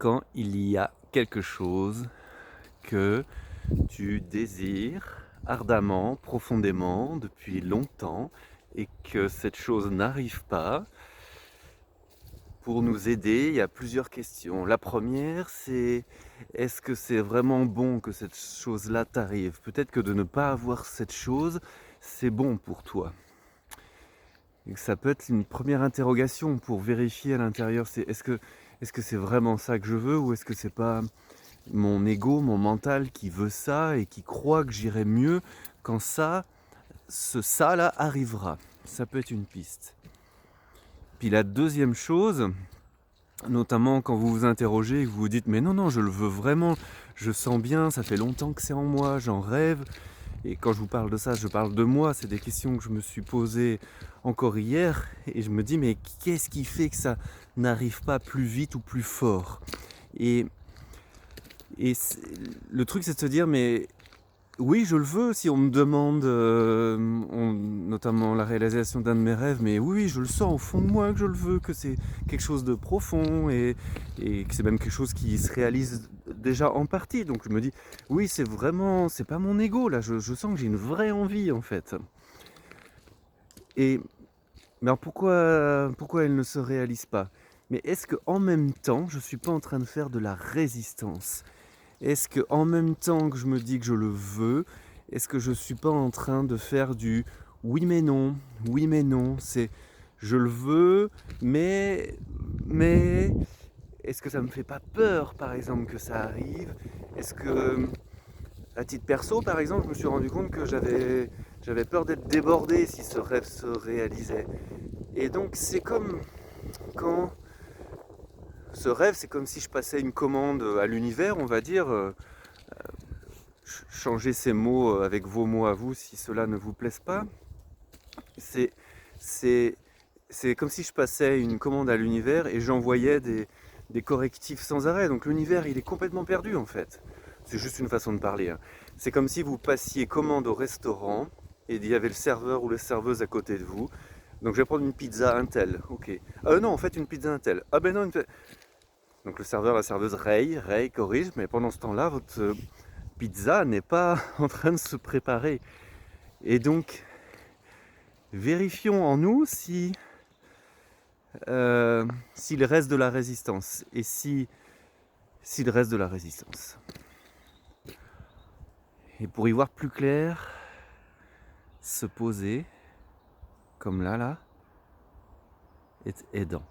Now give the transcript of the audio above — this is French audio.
quand il y a quelque chose que tu désires ardemment, profondément, depuis longtemps, et que cette chose n'arrive pas. Pour nous aider, il y a plusieurs questions. La première, c'est est-ce que c'est vraiment bon que cette chose-là t'arrive? Peut-être que de ne pas avoir cette chose, c'est bon pour toi. Et que ça peut être une première interrogation pour vérifier à l'intérieur, c'est est-ce que c'est vraiment ça que je veux, ou est-ce que c'est pas mon ego, mon mental qui veut ça et qui croit que j'irai mieux quand ça là arrivera. Ça peut être une piste. Puis la deuxième chose, notamment quand vous vous interrogez et que vous vous dites mais non, non, je le veux vraiment, je sens bien, ça fait longtemps que c'est en moi, j'en rêve. Et quand je vous parle de ça, je parle de moi, c'est des questions que je me suis posées encore hier et je me dis mais qu'est-ce qui fait que ça n'arrive pas plus vite ou plus fort? Et, et le truc c'est de se dire mais oui, je le veux si on me demande, notamment la réalisation d'un de mes rêves, mais oui, je le sens au fond de moi que je le veux, que c'est quelque chose de profond et que c'est même quelque chose qui se réalise déjà en partie. Donc je me dis, oui, c'est pas mon ego là, je sens que j'ai une vraie envie en fait. Et mais alors pourquoi elle ne se réalise pas? Mais est-ce que en même temps, je suis pas en train de faire de la résistance? Est-ce que en même temps que je me dis que je le veux, est-ce que je suis pas en train de faire du oui mais non, c'est je le veux, mais est-ce que ça me fait pas peur par exemple que ça arrive? Est-ce que à titre perso par exemple, je me suis rendu compte que j'avais peur d'être débordé si ce rêve se réalisait. Et donc c'est comme quand ce rêve, c'est comme si je passais une commande à l'univers, on va dire. Changez ces mots avec vos mots à vous si cela ne vous plaise pas. C'est, c'est, c'est comme si je passais une commande à l'univers et j'envoyais des correctifs sans arrêt. Donc l'univers, il est complètement perdu en fait. C'est juste une façon de parler, hein. C'est comme si vous passiez commande au restaurant et il y avait le serveur ou la serveuse à côté de vous. Donc je vais prendre une pizza Intel, ok. Non, en fait une pizza Intel. Ah ben non, donc le serveur, la serveuse raye, corrige, mais pendant ce temps-là, votre pizza n'est pas en train de se préparer. Et donc, vérifions en nous s'il reste de la résistance. Et s'il reste de la résistance. Et pour y voir plus clair, se poser, comme là, est aidant.